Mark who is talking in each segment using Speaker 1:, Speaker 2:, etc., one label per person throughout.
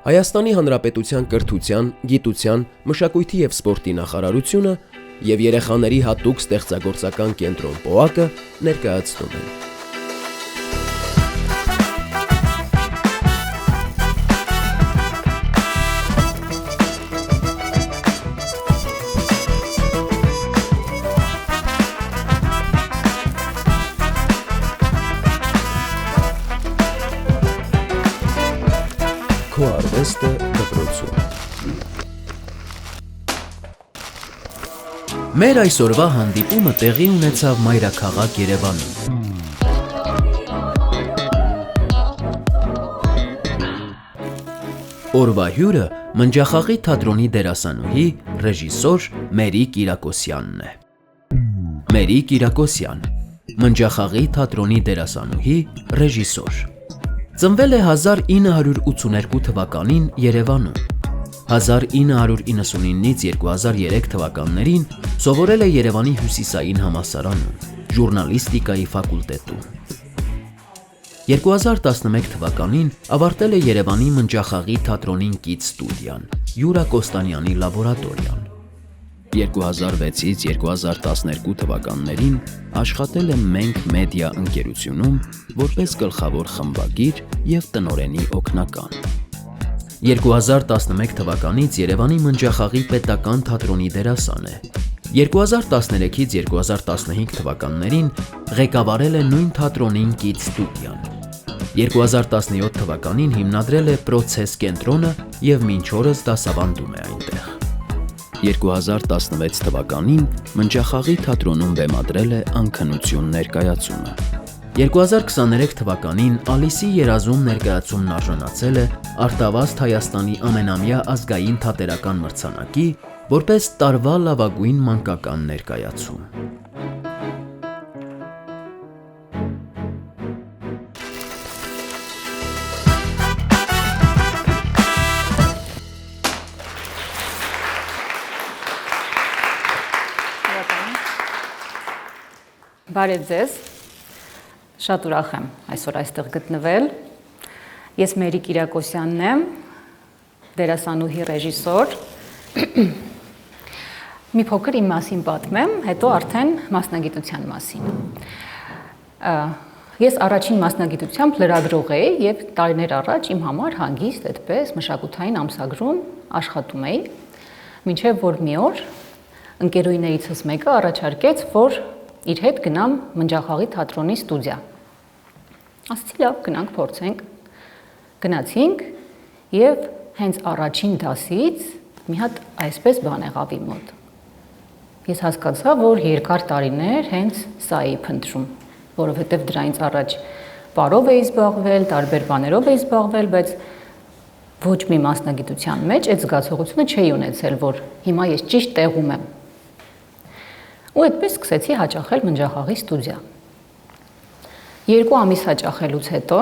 Speaker 1: Հայաստանի Հանրապետության կրթության, գիտության, մշակույթի և սպորտի նախարարությունը և երեխաների հատուկ ստեղծագործական կենտրոն ՊՕԱԿ-ը ներկայացնում են։ Քո արվեստը դպրոցում։
Speaker 2: Մեր այսօրվա հանդիպումը տեղի ունեցավ մայրաքաղաք Երևանում։ Օրվա հյուրը Մնջախաղի թատրոնի դերասանուհի, ռեժիսոր Մերի Կիրակոսյանն է։ Մերի Կիրակոսյան, Մնջախաղի թատրոնի դերասանուհի, ռեժիսոր։ Ծնվել է 1982 թվականին Երևանում։ 1999-ից 2003 թվականներին սովորել է Երևանի Հյուսիսային համալսարանում, ժուռնալիստիկայի ֆակուլտետում։ 2011 թվականին ավարտել է Երևանի Մնջախաղի թատրոնին կից ստուդիան, Յուրա Կոստանյանի լաբորատորիան։ 2006-ից 2012 թվականներին աշխատել է Մենք մեդիա ընկերությունում որպես գլխավոր խմբագիր և տնօրենի օգնական։ 2011 թվականից Երևանի Մնջախաղի պետական թատրոնի դերասան է։ 2013-ից 2015 թվականներին ղեկավարել է նույն թատրոնին կից ստուդիան։ 2017 թվականին հիմնադրել է Պրոցես կենտրոնը և մինչ օրս դասավանդում է այնտեղ։ 2016 թվականին Մնջախաղի թատրոնում բեմադրել է Անքնություն ներկայացումը։ 2023 թվականին Ալիսի երազում ներկայացումն արժանացել է Արտավազդ Հայաստանի ամենամյա ազգային թատերական մրցանակի որպես տարվա լավագույն մանկական ներկայացում։
Speaker 3: Բարև ձեզ, շատ ուրախ եմ այսօր այստեղ գտնվել։ Ես Մերի Կիրակոսյանն եմ, դերասանուհի, ռեժիսոր։ Մի փոքր իմ մասին պատմեմ, հետո արդեն մասնագիտության մասին։ Ես առաջին մասնագիտությամբ լրագրող էի և տարիներ առաջ իմ համար հանգիստ այդպես մշակութային ամսագրում աշխատում էի, մինչև որ մի օր ընկերուհիներիցս մեկը առաջարկեց, որ իր հետ գնամ Մնջախաղի թատրոնի ստուդիա։ Ասացի լավ, գնանք փորձենք։ Գնացինք և հենց առաջին դասից մի հատ այսպես բան եղավ իմ մոտ։ Ես հասկացա, որ երկար տարիներ հենց սա էի փնտրում, որովհետև դրանից առաջ պարով էի զբաղվել, տարբեր բաներով էի զբաղվել, բայց ոչ մի մասնագիտության մեջ այդ զգացողությունը չէի ունեցել, որ հիմա ես ճիշտ տեղում եմ։ Ու այդպես սկսեցի հաճախել Մնջախաղի ստուդիա։ 2 ամիս հաճախելուց հետո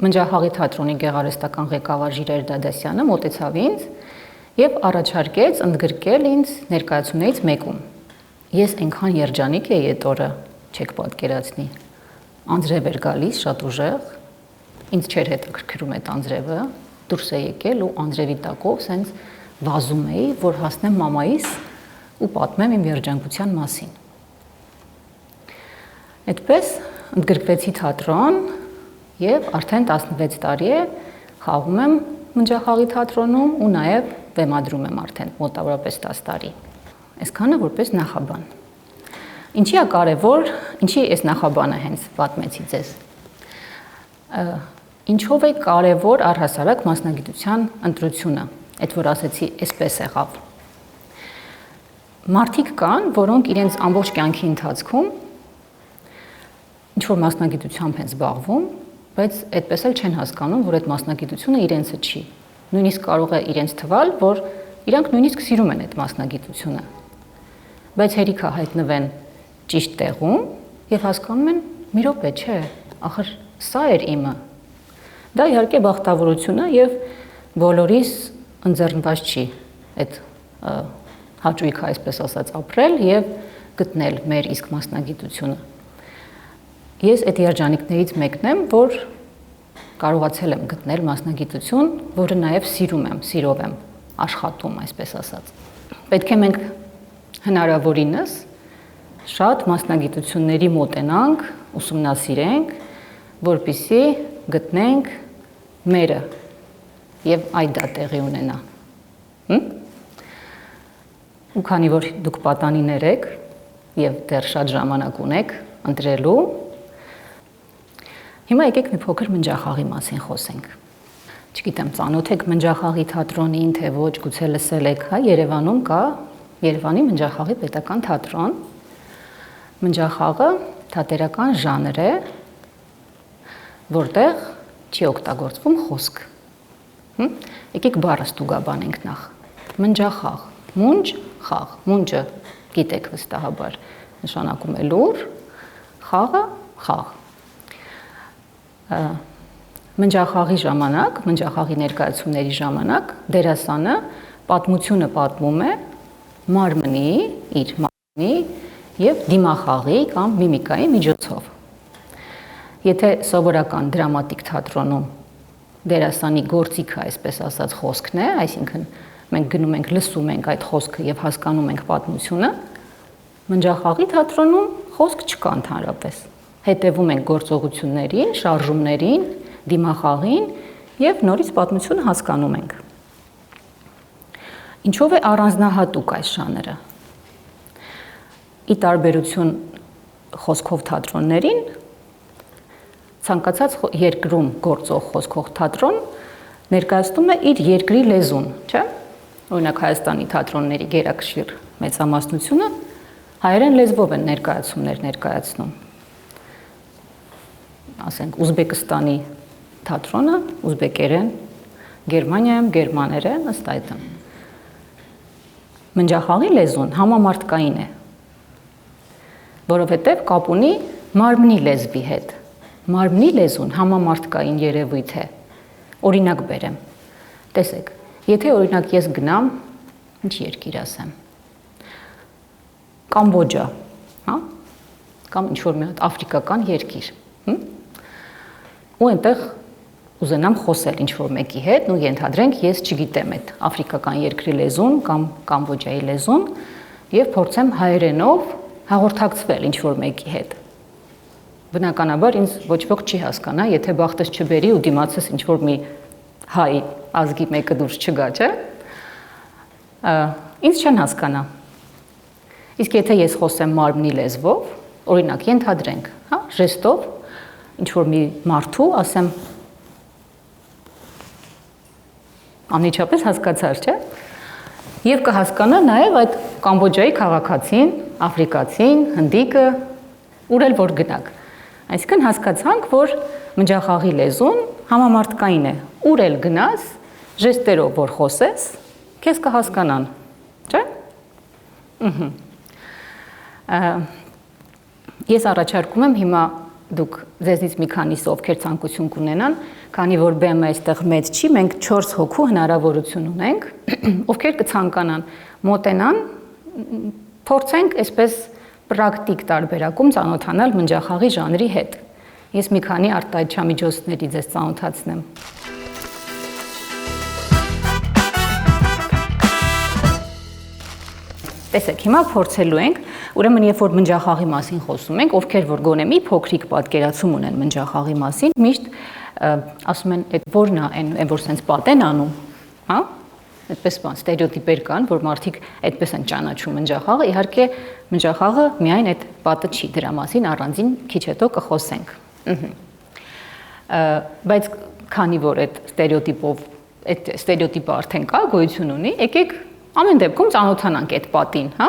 Speaker 3: Մնջախաղի թատրոնի գեղարվեստական ղեկավար Ժիրայր Դադասյանը մոտեցավ ինձ և առաջարկեց ընդգրկել ինձ ներկայացումներից մեկում։ Ես այնքան երջանիկ էի այդ օրը, չեք պատկերացնի։ Անձրև էր գալիս, շատ ուժեղ, ինձ չէր հետաքրքրում այդ անձրևը, դուրս է եկել ու անձրևի տակով սենց վազում էի, որ հասնեմ մամայիս ու պատմեմ իմ երջանկության մասին։ Այդպես ընդգրկվեցի թատրոն և արդեն 16 տարի է խաղում եմ Մնջախաղի թատրոնում ու նաև բեմադրում եմ արդեն մոտավորապես 10 տարի։ Այսքանը որպես նախաբան։ Ինչի է կարևոր, ինչի այս նախաբանը հենց պատմեցի ձեզ։ Ինչով է կարևոր առհասարակ մասնագիտության ընտրությունը, այդ որ ասեցի այսպես եղավ։ Մարդիկ կան, որոնք իրենց ամբողջ կյանքի ընթացքում ինչ-որ մասնագիտությամբ են զբաղվում, բայց այդպես էլ չեն հասկանում, որ այդ մասնագիտությունը իրենցը չի։ Նույնիսկ կարող է իրենց թվալ, որ իրանք նույնիսկ սիրում են այդ մասնագիտությունը։ Բայց հերիք է հայտնվեն ճիշտ տեղում և հասկանում են՝ մի րոպե, չէ, ախր սա էր իմը։ Դա իհարկե բախտավորություն է և բոլորիս ընձեռնված չի այդ հաճույքը, այսպես ասած, ապրել և գտնել մեր իսկ մասնագիտությունը։ Ես այդ երջանիկներից մեկն եմ, որ կարողացել եմ գտնել մասնագիտություն, որը նաև սիրով եմ աշխատում, այսպես ասած։ Պետք է մենք հնարավորինս շատ մասնագիտությունների մոտենանք, ուսումնասիրենք, որպեսզի գտնենք մերը եւ այդ դա տեղի ունենա։ Ու քանի որ դուք պատանիներ եք եւ դեռ շատ ժամանակ ունեք ընտրելու, հիմա եկեք մի փոքր մնջախաղի մասին խոսենք։ Չգիտեմ, ծանոթ եք մնջախաղի թատրոնին, թե ոչ, գուցե լսել եք, հա, Երևանում կա Երևանի մնջախաղի պետական թատրոն։ Մնջախաղը թատերական ժանր է, որտեղ չի օգտագործվում խոսք։ Եկեք բառը ստուգաբանենք նախ։ Մնջախաղ, մունջ, խաղ։ Մունջը գիտեք վստահաբար նշանակում է լուր, խաղը խաղ։ Մնջախաղի ժամանակ, մնջախաղի ներկայացումների ժամանակ դերասանը պատմությունը պատմում է մարմնի, իր մարմնի եւ դիմախաղի կամ միմիկայի միջոցով։ Եթե սովորական դրամատիկ թատրոնում դերասանի գործիքը, այսպես ասած, խոսքն է, այսինքն մենք գնում ենք, լսում ենք այդ խոսքը եւ հասկանում ենք պատմությունը, մնջախաղի թատրոնում խոսք չկա ընդհանրապես։ Հետևում ենք գործողություններին, շարժումներին, դիմախաղին եւ նորից պատմությունը հասկանում ենք։ Ինչով է առանձնահատուկ այս ժանրը։ Ի տարբերություն խոսքով թատրոններին, ցանկացած երկրում գործող խոսքող թատրոն ներկայացնում է իր երկրի լեզուն, չէ՞։ Օրինակ Հայաստանի թատրոնների գերակշիռ մեծամասնությունը հայերեն լեզվով են ներկայացումներ ներկայացնում։ Ասենք Ուզբեկստանի թատրոնը ուզբեկերեն, Գերմանիայում գերմաներեն, ըստ այդմ։ Մնջախաղի լեզուն համամարտկային է, որովհետև կապ ունի մարմնի լեզվի հետ։ Մարմնի լեզուն համամարտկային երևույթ է։ Օրինակ բերեմ։ Տեսեք, եթե օրինակ ես գնամ, ինչ երկիր ասեմ, Կամբոջա, հա, կամ ինչ-որ մի հատ աֆրիկական երկիր, ու այնտեղ ուզենամ խոսել ինչ-որ մեկի հետ, ու ենթադրենք ես չգիտեմ այդ աֆրիկական երկրի լեզուն կամ Կամբոջայի լեզուն եւ փորձեմ հայերենով հաղորդակցվել ինչ-որ մեկի հետ։ Բնականաբար ինձ ոչ ոք չի հասկանա, եթե բախտես չբերի ու դիմացս ինչ-որ մի հայ ազգի մեկը դուրս չգա, չէ՞։ Ինձ չեն հասկանա։ Իսկ եթե ես խոսեմ մարմնի լեզվով, օրինակ ենթադրենք, հա, ժեստով ինչ-որ մի մարդու ասեմ անմիջապես հասկացար, չէ՞։ Եվ կհասկանա նաև այդ Կամբոջայի քաղաքացին, աֆրիկացին, հնդիկը, ուր էլ որ գնաք։ Այսինքն հասկացանք, որ մնջախաղի լեզուն համամարտկային է։ Ուր էլ գնաս, ժեստերով որ խոսես, քեզ կհասկանան, չէ՞։ Ես առաջարկում եմ հիմա դուք ձեզնից մի քանիսը ովքեր ցանկություն կունենան, քանի որ բեմը այստեղ մեծ չի, մենք 4 հոգու հնարավորություն ունենք, ովքեր կցանկանան մոտենան, փորձենք այսպես պրակտիկ տարբերակում ծանոթանալ մնջախաղի ժանրի հետ։ Ես մի քանի արտահայտչամիջոցների ձեզ ծանոթացնեմ։ Տեսեք, հիմա փորձելու ենք, ուրեմն երբ որ մնջախաղի մասին խոսում ենք, ովքեր որ գոնե մի փոքրիկ պատկերացում ունեն մնջախաղի մասին, միշտ ասում են, այդ որն է, այն որ sense պատ են անում, հա? Այդպես բան, ստերեոտիպեր կան, որ մարդիկ այդպես են ճանաչում մնջախաղը, իհարկե մնջախաղը միայն այդ պատը չի, դրա մասին առանձին քիչ հետո կխոսենք։ Բայց քանի որ այդ ստերեոտիպը արդեն կա, գոյություն ունի, եկեք ամեն դեպքում ծանոթանանք այդ պատին, հա։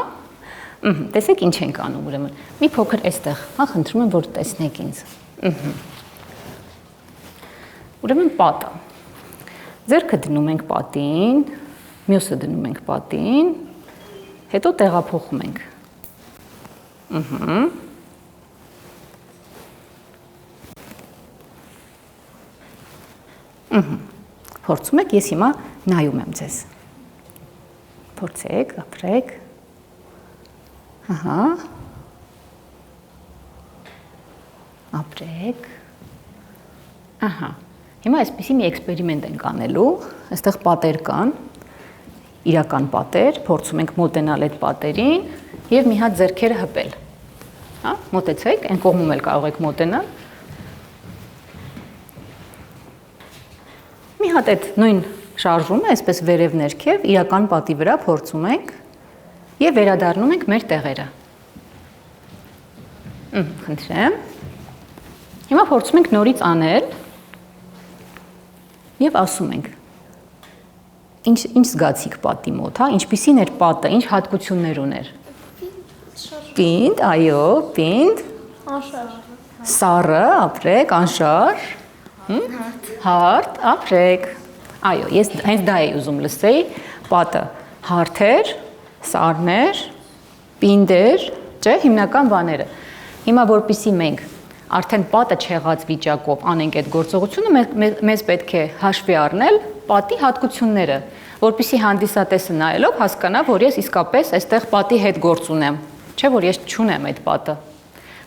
Speaker 3: Տեսեք ինչ ենք անում, ուրեմն մի փոքր այստեղ, հա, խնդրում եմ որ տեսնեք ինձ։ Ուրեմն պատը։ Ձեռքը դնում ենք պատին, մյուսը դնում ենք պատին, հետո տեղափոխում ենք։ Փորձում եք, ես հիմա նայում եմ ձեզ։ Փորձեք, ապրեք։ Ահա։ Ապրեք։ Ահա։ Հիմա այսպեսի մի էքսպերիմենտ ենք անելու, այստեղ պատեր կան, իրական պատեր, փորձում ենք մոտենալ այդ պատերին եւ մի հատ ձեռքերը հպել։ Հա, մոտեցեք, այն կողմում էլ կարող եք մոտենալ։ Մի հատ այդ նույն շարժումը, այսպես վերև ներքև, իրական պատի վրա փորձում ենք եւ վերադառնում ենք մեր տեղերը։ Խնդրեմ։ Հիմա փորձում ենք նորից անել եւ ասում ենք. Ինչ զգացիք պատի մոտ, հա, ինչպիսին էր պատը, ինչ հատկություններ ուներ։ Պինդ, այո, պինդ։
Speaker 4: Անշարժ։
Speaker 3: Սառը, ապրեք, անշարժ։ Հարթ, ապրեք։ Այո, ես հենց դա էի ուզում լսեի, պատը հարթ էր, սառներ, պինդ էր, չէ, հիմնական բաները։ Հիմա որպեսզի մենք արդեն պատը չեղած վիճակով անենք այդ գործողությունը, մեզ պետք է հաշվի առնել պատի հատկությունները, որպեսզի հանդիսատեսը նայելով հասկանա, որ ես իսկապես այստեղ պատի հետ գործ ունեմ, չէ՞ որ ես չունեմ այդ պատը։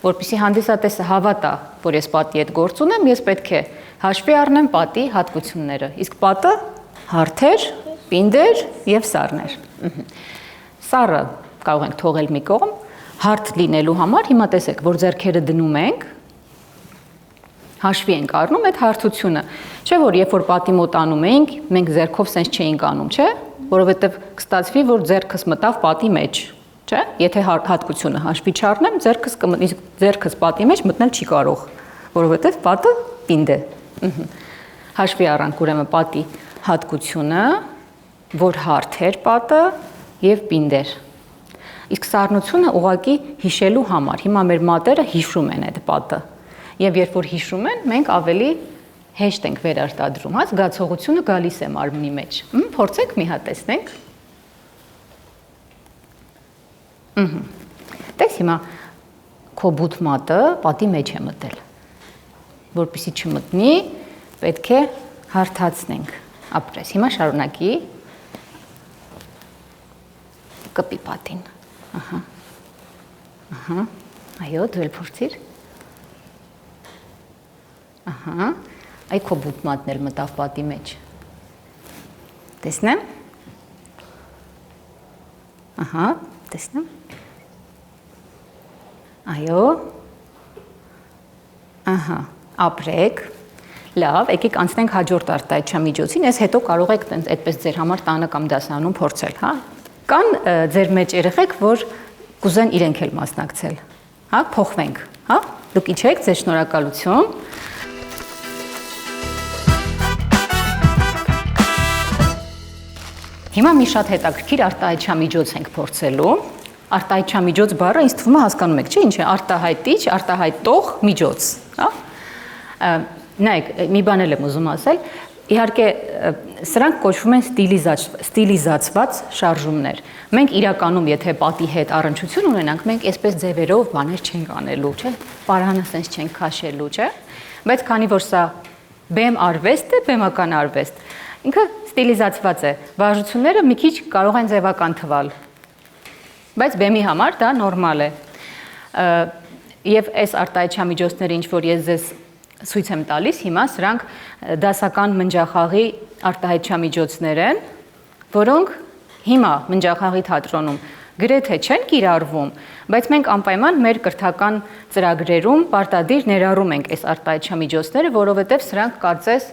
Speaker 3: Որպեսզի հանդիսատեսը հավատա, որ ես պատի հետ գործ ունեմ, ես պետք է հաշվի առնեմ պատի հատկությունները։ Իսկ պատը հարթ էր, պինդ էր եւ սառներ։ Սառը կարող ենք թողել մի կողմ, հարթ լինելու համար հիմա տեսեք, որ ձեռքերը դնում ենք, հաշվի ենք առնում այդ հարթությունը, չէ՞ որ երբ որ պատի մոտ անում ենք, մենք ձեռքով sense չէինք անում, չէ՞, որովհետև կստացվի, որ ձեռքս մտավ պատի մեջ, չէ՞, եթե հատկությունը հաշվի չառնեմ, ձեռքս պատի մեջ մտնել չի կարող, որովհետև պատը պինդ է։ Հաշվի առանք ուրեմն պատի հատկությունը, որ հարթ էր պատը եւ պինդ էր։ Իսկ սառնությունը ուղղակի հիշելու համար, հիմա մեր մատերը հիշում են այդ պատը։ Եվ երբ որ հիշում են, մենք ավելի հեշտ ենք վերարտադրում, հա, զգացողությունը գալիս է մարմնի մեջ։ Փորձենք մի հատ տեսնենք։ Տես հիմա քո բութ մատը պատի մեջ է մտել։ Որպեսզի չմտնի, պետք է հարթացնենք։ Ապրես։ Հիմա շարունակի։ Կպի պատին։ Ահա։ Այո, դու էլ փորձիր։ Ահա, այ քո բութ մատն էլ մտավ պատի մեջ։ Տեսնեմ։ Ահա, տեսնեմ։ Այո։ Ահա, ապրեք։ Լավ, եկեք անցնենք հաջորդ արտահայտչամիջոցին, ես հետո կարող եք այդպես ձեր համար տանը կամ դասարանում փորձել, հա։ Կան ձեր մեջ երեխեք, որ կուզեն իրենք էլ մասնակցել, հա, փոխվենք, հա։ Դուք իջեք, ձեր շնորհակալություն։ Հիմա մի շատ հետաքրքիր արտահայտչամիջոց ենք փորձելու։ Արտահայտչամիջոց բառը ինձ թվում է հասկանում եք, չէ՞, ինչ է արտահայտիչ, արտահայտող միջոց, հա։ Նայեք, մի բան եմ ուզում ասել, իհարկե սրանք կոչվում են ստիլիզացված շարժումներ։ Մենք իրականում, եթե պատի հետ առնչություն ունենանք, մենք այսպես ձևերով բաներ չենք անելու, չէ՞, պարանը sense չենք քաշելու, չէ՞։ Բայց քանի որ սա բեմ արվեստ է, բեմական արվեստ, ինքը ստիլիզացված է։ Վարժությունները մի քիչ կարող են ձևական թվալ, բայց բեմի համար դա նորմալ է։ Եվ այս արտահայտչամիջոցները, ինչ որ ես ձեզ ցույց եմ տալիս, հիմա սրանք դասական մնջախաղի արտահայտչամիջոցներ են, որոնք հիմա մնջախաղի թատրոնում գրեթե չեն կիրառվում, բայց մենք անպայման մեր կրթական ծրագրերում պարտադիր ներառում ենք այս արտահայտչամիջոցները, որովհետև սրանք կարծես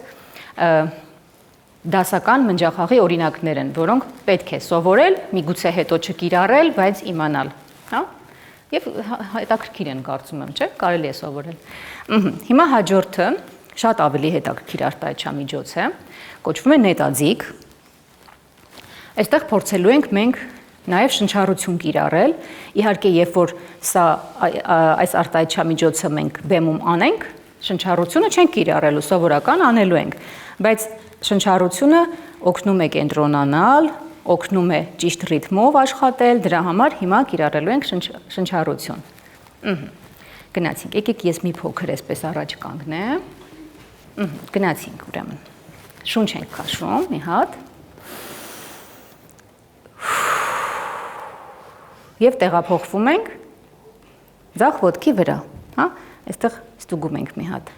Speaker 3: դասական մնջախաղի օրինակներ են, որոնք պետք է սովորել, միգուցե հետո չկիրառել, բայց իմանալ, հա։ Եվ հետաքրքիր են կարծում եմ, չէ՞, կարելի է սովորել։ Հիմա հաջորդը շատ ավելի հետաքրքիր արտահայտչամիջոց է, կոչվում է նետաձիգ։ Այստեղ փորձելու ենք մենք նաև շնչառություն կիրառել։ Իհարկե, երբ որ սա այս արտահայտչամիջոցը մենք բեմում անենք, շնչառությունը չենք կիրառելու, սովորական անելու ենք, բայց շնչառությունը օգնում է կենտրոնանալ, օգնում է ճիշտ ռիթմով աշխատել, դրա համար հիմա կիրառելու ենք շնչառություն։ Գնացինք, եկեք ես մի փոքր այսպես առաջ կանգնեմ։ Գնացինք ուրեմն։ Շունչ ենք քաշում, մի հատ։ Եվ տեղափոխվում ենք ձախ ոտքի վրա, հա, այստեղ ստուգում ենք մի հատ։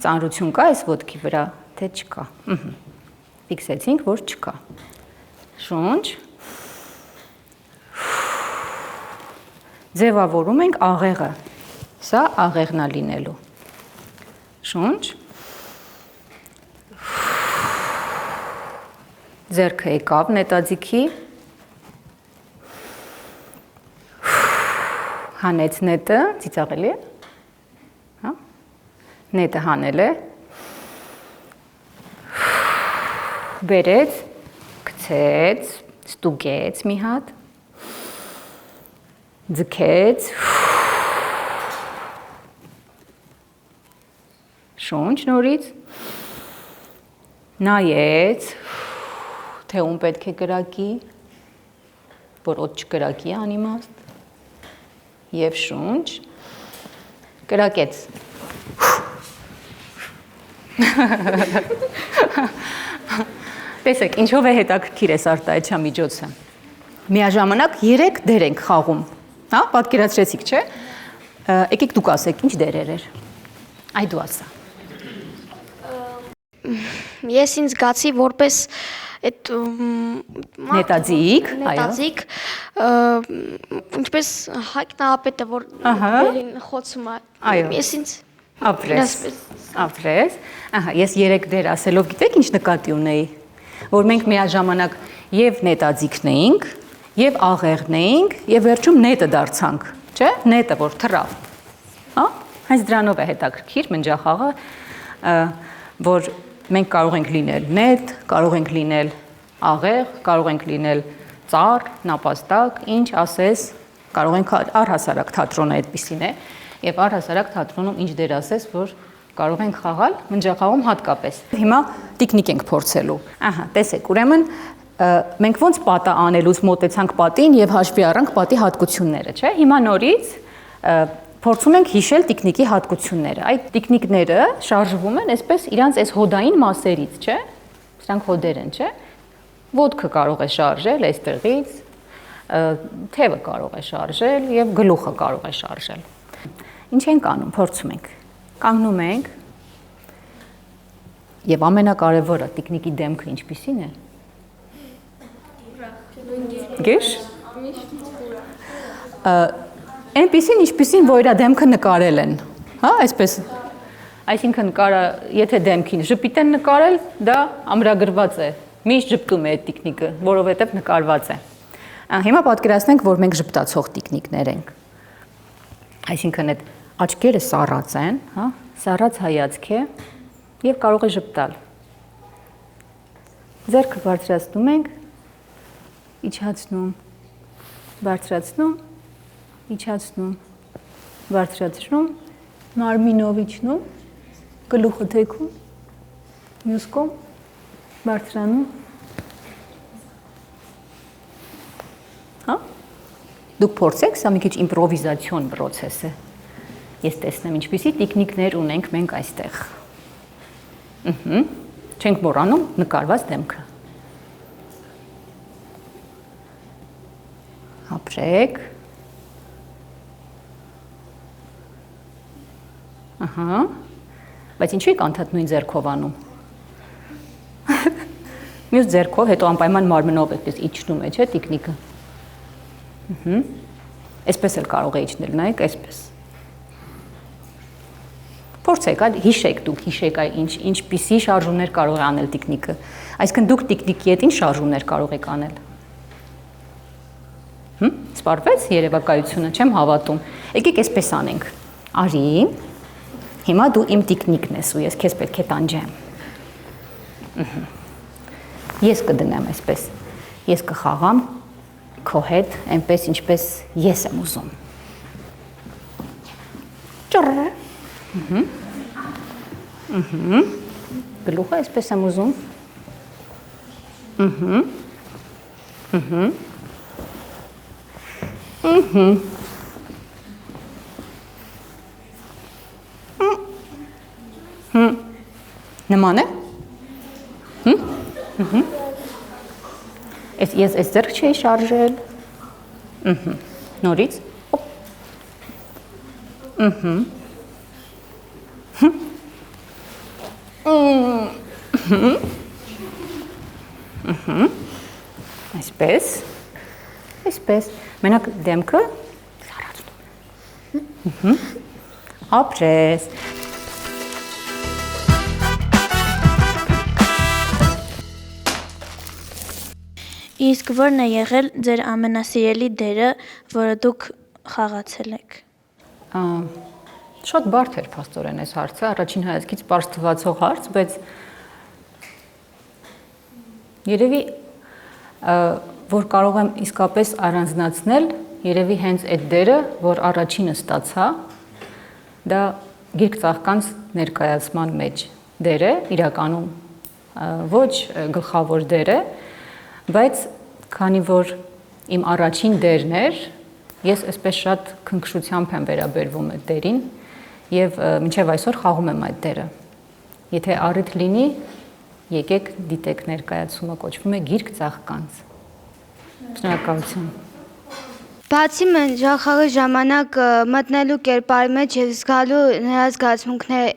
Speaker 3: Ծանրություն կա այս ոտքի վրա, թե չկա։ Ֆիքսեցինք, որ չկա։ Շունչ։ Ձևավորում ենք աղեղը։ Սա աղեղն է լինելու։ Շունչ։ Ձեռքը եկավ նետաձիգի։ Հանեց նետը, ծիծաղելի է։ Հա։ Նետը հանել է։ Բերեց, գցեց, ստուգեց մի հատ։ Ձգեց։ Շունչ նորից։ Նայեց, թե ում պետք է կրակի, որ ոտ չկրակի անիմաստ։ Եվ շունչ, կրակեց։ Տեսեք, ինչով է հետաքրքիր է արտահայտչամիջոցը։ Միաժամանակ 3 դեր ենք խաղում, հա, պատկերացրեցիք, չէ՞։ Եկեք դուք ասեք, ինչ դերեր էր։ Այ դու ասա։
Speaker 4: Ես ինձ զգացի որպես այդ
Speaker 3: Նետաձիգ,
Speaker 4: նետաձիգ, ինչպես Հայկ Նահապետը, որ վերին խոցում է։ Ես ինձ
Speaker 3: ապրես։ Ահա, ես 3 դեր ասելով գիտեք ինչ նկատի ունեի, որ մենք միաժամանակ եւ նետաձիգն էինք, եւ աղեղն էինք, եւ վերջում նետը դարձանք, չէ՞, նետը որ թռավ։ Հա, հենց դրանով է հետաքրքիր մնջախաղը, որ մենք կարող ենք լինել նետ, կարող ենք լինել աղեղ, կարող ենք լինել ծառ, նապաստակ, ինչ ասես, կարող ենք առհասարակ թատրոնը այդպիսին է, եւ առհասարակ թատրոնում ինչ դեր ասես, որ կարող ենք խաղալ մնջախաղում հատկապես։ Հիմա տիկնիկ ենք փորձելու։ Ահա, տեսեք, ուրեմն մենք ոնց պատը անելուց մոտեցանք պատին եւ հաշվի առանք պատի հատկությունները, չէ՞։ Հիմա նորից փորձում ենք հիշել տիկնիկի հատկությունները։ Այդ տիկնիկները շարժվում են այսպես իրանց այս հոդային մասերից, չէ՞։ Սրանք հոդեր են, չէ՞։ Ոտքը կարող է շարժել այստեղից, թևը կարող է շարժել եւ գլուխը կարող է շարժել։ Ինչ ենք անում, փորձում ենք։ Կանգնում ենք։ Եվ ամենակարևորը տիկնիկի դեմքը ինչպիսին է։ Գիշ։ Այնպիսին, ինչպիսին, որ իր դեմքը նկարել են, հա, այսպես։ Այսինքն եթե դեմքին ժպիտ են նկարել, դա ամրագրված է։ Միշտ ժպտում է այդ տիկնիկը, որովհետև նկարված է։ Հիմա պատկերացնենք, որ մենք ժպտացող տիկնիկներ ենք։ Այսինքն այդ աչքերը սառած են, հա, սառած հայացք է եւ կարող է ժպտալ։ Ձեռքը բարձրացնում ենք, իջացնում, բարձրացնում, իջացնում, բարձրացնում, մարմինով իջնում, գլուխը թեքում, մյուս կողմ բարձրանում։ Հա? Դուք փորձեք, սա մի քիչ իմպրովիզացիոն process է։ Ես տեսնեմ ինչպիսի տիկնիկներ ունենք մենք այստեղ։ Չենք մոռանում նկարված դեմքը։ Ապրեք։ Ահա։ Բայց ինչու եք անդադ նույն ձեռքով անում։ Մյուս ձեռքով, հետո անպայման մարմնով այդպես իջնում է, չէ՞, տիկնիկը։ Այսպես էլ կարող է իջնել, նայեք, այսպես։ Փորձեք, հիշեք դուք, հիշեք ինչպիսի շարժումներ կարող է անել տիկնիկը։ Այսինքն դուք տիկնիկի հետ ինչ շարժումներ կարող եք անել։ Սպառվեց երևակայությունը, չեմ հավատում։ Եկեք այսպես անենք։ Արի, հիմա դու իմ տիկնիկն ես ու ես քեզ պետք է տանջեմ։ Ես կդնեմ այսպես, ես կխաղամ քո հետ, այնպես ինչպես ես եմ ուզում։ Ճռ։ Գլուխը այսպես եմ ուզում։ Նման է։ Ես այս ձեռք չէի շարժել։ Նորից։ Այսպես, մենակ դեմքը զարացնում։ Ապրես։
Speaker 5: Իսկ ո՞րն է եղել ձեր ամենասիրելի դերը, որը դուք խաղացել եք։
Speaker 3: Շատ բարդ էր փաստորեն այս հարցը, առաջին հայացքից պարզ թվացող հարց, բայց երևի որ կարող եմ իսկապես առանձնացնել, երևի հենց այդ դերը, որ առաջինը ստացա, դա գիրք ծաղկանց ներկայացման մեջ դեր է, իրականում ոչ գլխավոր դեր է, բայց քանի որ իմ առաջին դերն էր, ես այսպես շատ քնքշությամբ եմ վերաբերվում այդ դերին եւ մինչեւ այսօր խաղում եմ այդ դերը։ Եթե առիթ լինի, եկեք դիտեք ներկայացումը, կոչվում է Գիրք ծաղկանց։ Շնորհակալություն։
Speaker 6: Բացի մնջախաղի ժամանակ մտնելու կերպարի մեջ եւ զգալու նրա զգացմունքները,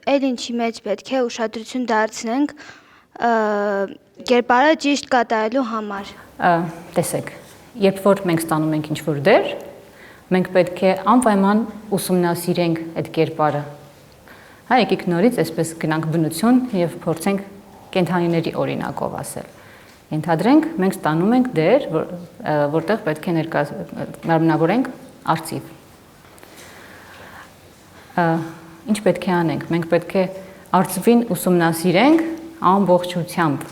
Speaker 6: այլ ինչի մեջ պետք է ուշադրություն դարձնենք կերպարը ճիշտ կատարելու համար։
Speaker 3: Տեսեք, երբ որ մենք ստանում ենք ինչ-որ դեր, մենք պետք է անպայման ուսումնասիրենք այդ կերպարը։ Հա, եկեք նորից այսպես գնանք բնություն եւ փորձենք կենդանիների օրինակով ասել։ Ենթադրենք, մենք ստանում ենք դեր, որտեղ պետք է մարմնավորենք արծիվ։ Ինչ պետք է անենք։ Մենք պետք է արծվին ուսումնասիրենք ամբողջությամբ։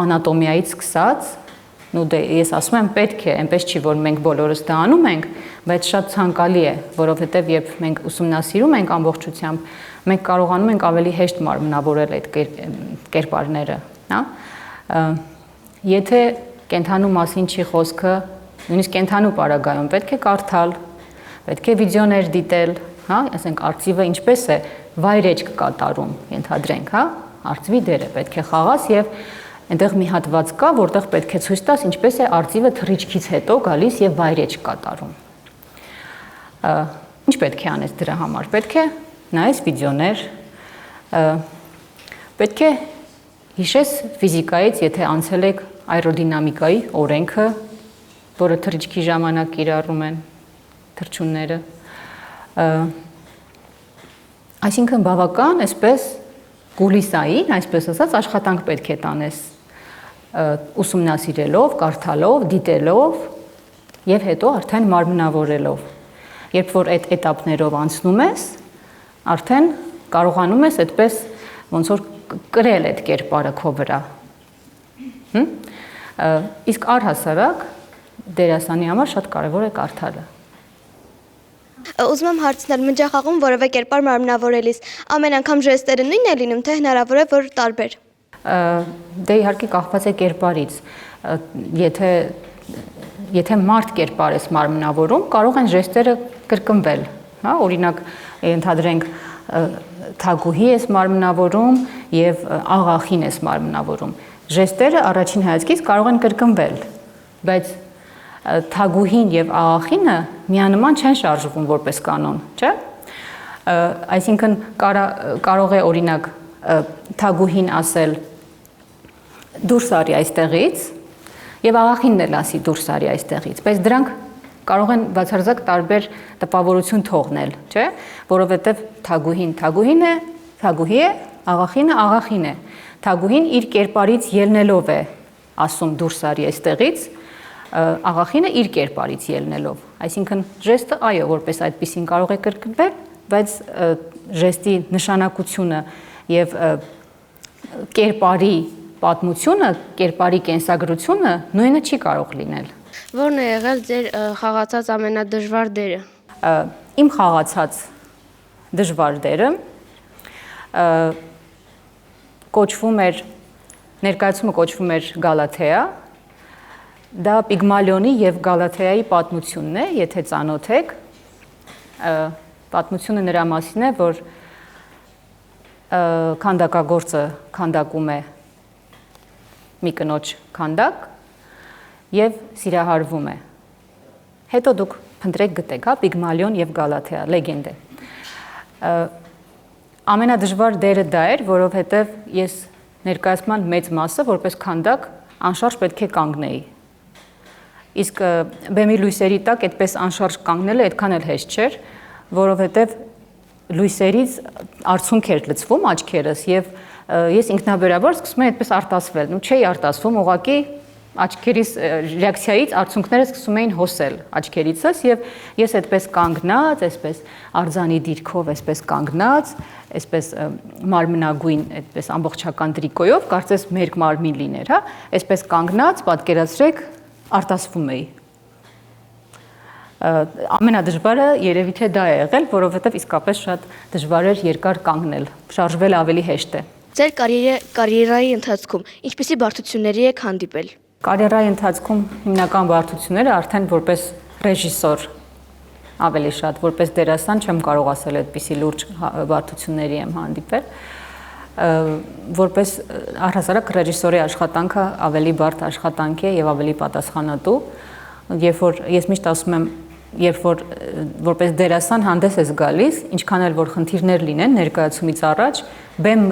Speaker 3: Անատոմիայից սկսած, ես ասում եմ պետք է, այնպես չի, որ մենք բոլորս դա անում ենք, բայց շատ ցանկալի է, որովհետև երբ մենք ուսումնասիրում ենք ամբողջությամբ, մենք կարողանում ենք ավելի հեշտ մարմնավորել այդ կերպարները, հա։ Եթե կենդանու մասին չի խոսքը, նույնիսկ կենդանու պարագայում պետք է կարդալ, պետք է վիդեոներ դիտել, հա, ասենք արծիվը ինչպես է վայրեջք կատարում, ենթադրենք, հա, արծվի դերը պետք է խաղաս եւ այնտեղ մի հատված կա, որտեղ պետք է ցույց տաս ինչպես է արծիվը թռիչքից հետո գալիս եւ վայրեջք կատարում։ Ինչ պետք է անես դրա համար։ Պետք է նայես վիդեոներ, պետք է հիշես ֆիզիկայից, եթե անցել եք աերոդինամիկայի օրենքը, որը թռիչքի ժամանակ կիրառում են թռչունները։ Այսինքն բավական այսպես կուլիսային, այսպես ասած, աշխատանք պետք է տանես ուսումնասիրելով, կարդալով, դիտելով եւ հետո արդեն մարմնավորելով։ Երբ որ այդ этаպներով անցնում ես, արդեն կարողանում ես այդպես ոնց որ կրել այդ կերպարը քո վրա։ Իսկ առհասարակ դերասանի համար շատ կարևոր է կարդալը։
Speaker 6: Ուզում եմ հարցնել, մնջախաղում որևէ կերպար մարմնավորելիս ամեն անգամ ժեստերը նույնն է լինում, թե հնարավոր է որ տարբեր։
Speaker 3: Դե իհարկե կախված է կերպարից։ Եթե մարդ կերպար ես մարմնավորում, կարող են ժեստերը կրկնվել, հա, օրինակ ենթադրենք թագուհի ես մարմնավորում եւ աղախին ես մարմնավորում։ Ժեստերը առաջին հայացքից կարող են կրկնվել, բայց թագուհին եւ աղախինը միանման չեն շարժվում որպես կանոն, չէ՞։ Այսինքն կարող է օրինակ թագուհին ասել դուրս արի այստեղից եւ աղախինն էլ ասի դուրս արի այստեղից, բայց դրանք կարող են բացարձակ տարբեր տպավորություն թողնել, չէ՞, որովհետեւ թագուհին է, թագուհի է, աղախինը աղախին է։ Թագուհին իր կերպարից ելնելով է ասում դուրս արի այստեղից, աղախինը իր կերպարից ելնելով։ Այսինքն ժեստը այո, որպես այդպեսին կարող է կրկնվել, բայց ժեստի նշանակությունը եւ կերպարի պատմությունը, կերպարի կենսագրությունը նույնը չի կարող լինել։
Speaker 4: Ո՞րն է եղել ձեր խաղացած ամենադժվար դերը։
Speaker 3: Իմ խաղացած դժվար դերը կոչվում էր, ներկայացումը կոչվում էր Գալաթեա, դա Պիգմալիոնի եւ Գալաթեայի պատմությունն է, եթե ծանոթ եք, պատմությունը նրա մասին է, որ քանդակագործը քանդակում է մի կնոջ քանդակ եւ սիրահարվում է։ Հետո դուք փնտրեք գտեք, հա, Պիգմալիոն եւ Գալաթեա, լեգենդ է։ Ամենադժվար դերը դա էր, որովհետև ես ներկայացման մեծ մասը որպես քանդակ անշարժ պետք է կանգնեի։ Իսկ բեմի լույսերի տակ այդպես անշարժ կանգնելը այդքան էլ հեշտ չէր, որովհետև լույսերից արցունք էր լցվում աչքերս եւ ես ինքնաբերաբար սկսում եմ այդպես արտասվել։ Ու չէի արտասվում, ուղղակի աչքերիս ռեակցիայից արցունքները սկսում էին հոսել աչքերիցս եւ ես այդպես կանգնած, այսպես արձանի դիրքով, այսպես կանգնած, այսպես մարմնագույն, այդպես ամբողջական տրիկոյով, կարծես մեր մարմին լիներ, հա, այսպես կանգնած, պատկերացրեք, արտասվում էի։ Ամենադժվարը երևի թե դա է եղել, որովհետև իսկապես շատ դժվար էր երկար կանգնել, շարժվելը ավելի հեշտ է։
Speaker 4: Ձեր կարիերայի ընթացքում ինչպիսի բարդությունների եք հանդիպել։
Speaker 3: Կարիերայի ընթացքում հիմնական բարդությունները արդեն որպես ռեժիսոր ավելի շատ, որպես դերասան չեմ կարող ասել այդպիսի լուրջ բարդությունների եմ հանդիպել, որպես առհասարակ ռեժիսորի աշխատանքը ավելի բարդ աշխատանք է եւ ավելի պատասխանատու, երբ որ ես միշտ ասում եմ, երբ որ որպես դերասան հանդես ես գալիս, ինչքան էլ որ խնդիրներ լինեն ներկայացումից առաջ, բեմ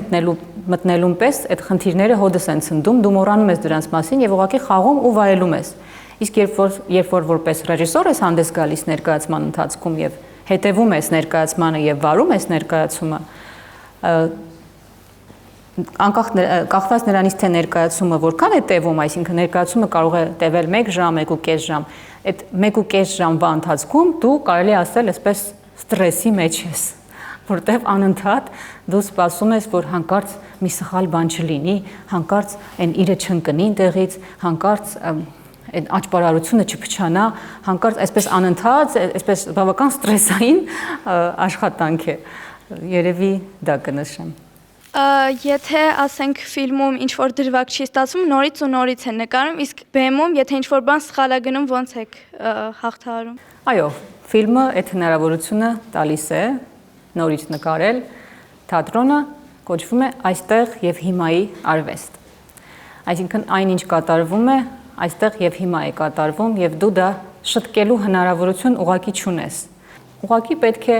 Speaker 3: մտնելուն պես այդ խնդիրները հոդս են ցնդում, դու մոռանում ես դրանց մասին եւ ուղղակի խաղում ու վայելում ես։ Իսկ երբ որ որպես ռեժիսոր ես հանդես գալիս ներկայացման ընթացքում եւ հետեւում ես ներկայացմանը եւ վարում ես ներկայացումը, անկախ կախված նրանից թե ներկայացումը որքան է տևում, այսինքն ներկայացումը կարող է տևել 1 ժամ, 1.5 ժամ, այդ 1.5 ժամվա ընթացքում դու կարելի ասել այսպես ստրեսի մեջ ես, որտեղ անընդհատ դու սպասում ես, որ հանկարծ մի սխալ բան չլինի, հանկարծ այն իրը չընկնի տեղից, հանկարծ այդ աճպարարությունը չփչանա, հանկարծ այսպես անընդհատ, այսպես բավական ստրեսային աշխատանք է։ Երևի դա կնշեմ։
Speaker 5: Եթե ասենք ֆիլմում ինչ-որ դրվագ չի ստացվում, նորից ու նորից է նկարում, իսկ բեմում, եթե ինչ-որ բան սխալ է գնում, ո՞նց եք հաղթահարում։
Speaker 3: Այո, ֆիլմը այդ հնարավորությունը տալիս է նորից նկարել, թատրոնը կոչվում է այստեղ եւ հիմայի արվեստ։ Այսինքն այնինչ կատարվում է, այստեղ եւ հիմա է կատարվում եւ դու դա շտկելու հնարավորություն ուղղակի չունես։ Ուղղակի պետք է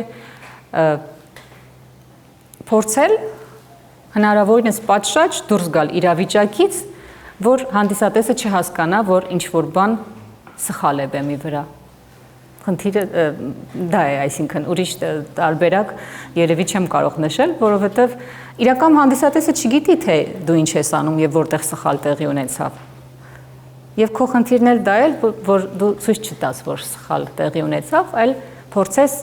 Speaker 3: փորձել հնարավորինս պատշաճ դուրս գալ իրավիճակից, որ հանդիսատեսը չհասկանա, որ ինչ-որ բան սխալ է բեմի վրա։ Խնդիրը դա է, այսինքն ուրիշ տարբերակ երևի չեմ կարող նշել, որովհետև իրական հանդիսատեսը չգիտի, թե դու ինչ ես անում եւ որտեղ սխալ տեղի ունեցավ։ Եվ քո խնդիրն էլ դա է, որ դու ցույց չտաս, որ սխալ տեղի ունեցավ, այլ փորձես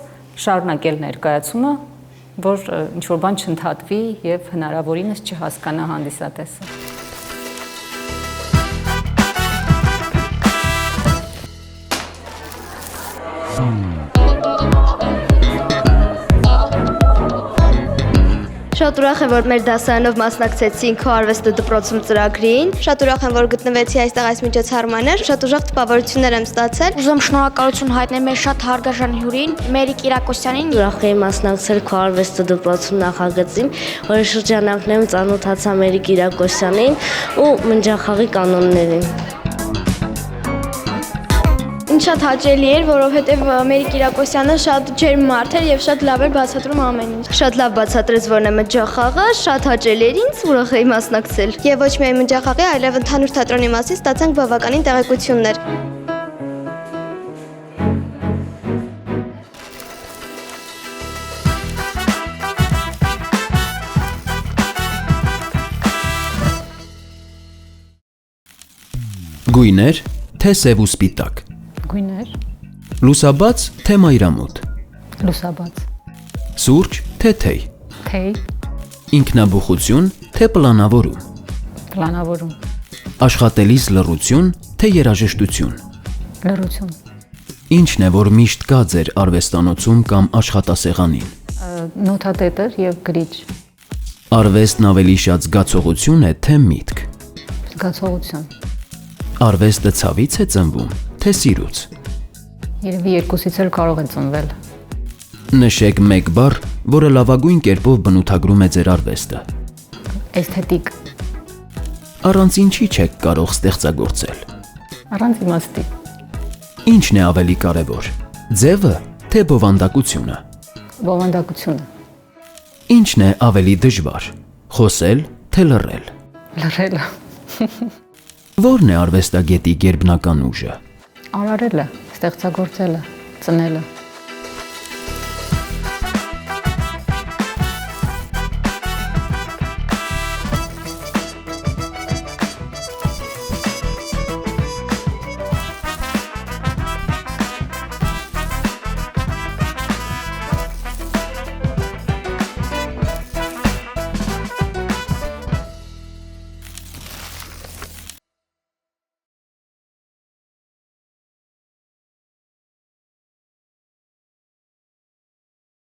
Speaker 3: շարունակել ներկայացումը, որ ինչ-որ բան չընդհատվի եւ հնարավորինս չհասկանա հանդիսատեսը։
Speaker 6: Շատ ուրախ եմ, որ մեր դասարանով մասնակցեցին քո արվեստը դպրոցում ծրագրին։ Շատ ուրախ եմ, որ գտնվեցի այստեղ այս միջոցառմանը։ Շատ ուժեղ տպավորություններ եմ ստացել։
Speaker 4: Ուզում շնորհակալություն հայտնել մեր շատ հարգարժան հյուրին Մերի Կիրակոսյանին։
Speaker 7: Ուրախ եմ մասնակցել քո արվեստը դպրոցում նախագծին, որի շրջանակներում ծանոթացա Մերի Կիրակոսյանին ու մնջախաղի կանոններին։
Speaker 6: Ինձ շատ հաճելի էր, որովհետև Մերի Կիրակոսյանը շատ ջերմ մարդ էր եւ շատ լավ էր բացատրում ամեն ինչ։ Շատ լավ բացատրեց որն է մնջախաղը, շատ հաճելի էր ինձ, ուրախ էի մասնակցել։ Եվ ոչ միայն մնջախաղի, այլև ընդհանուր թատրոնի մասին ստացանք բավականին տեղեկություններ։
Speaker 2: Գույներ, թե սև ու սպիտակ։
Speaker 3: Գույներ,
Speaker 2: Լուսաբաց, թե մայրամոտ։
Speaker 3: լուսաբաց,
Speaker 2: Սուրճ, թե թեյ։
Speaker 3: թեյ,
Speaker 2: Ինքնաբուխություն, թե պլանավորում։
Speaker 3: պլանավորում,
Speaker 2: Աշխատելիս լռություն, թե երաժշտություն։
Speaker 3: լռություն,
Speaker 2: Ինչն է, որ միշտ կա ձեր արվեստանոցում կամ աշխատասեղանին։
Speaker 3: նոթատետր եւ գրիչ,
Speaker 2: Արվեստն ավելի շատ զգացողություն է, թե միտք։
Speaker 3: զգացողություն,
Speaker 2: Արվեստը ցավից է ծնվում, թե սիրուց։
Speaker 3: երևի երկուսից էլ կարող է ծնվել։
Speaker 2: Նշեք մեկ բառ, որը լավագույն կերպով բնութագրում է ձեր արվեստը։
Speaker 3: Էսթետիկ,
Speaker 2: Առանց ինչի չեք կարող ստեղծագործել։
Speaker 3: առանց իմաստի,
Speaker 2: Ինչն է ավելի կարևոր՝ ձևը, թե բովանդակությունը։
Speaker 3: բովանդակությունը,
Speaker 2: Ինչն է ավելի դժվար՝ խոսել, թե լռել։
Speaker 3: Լռելը,
Speaker 2: Որն է արվեստագետի գերբնական ուժը։
Speaker 3: արարելը, ստեղծագործելը, ծնելը։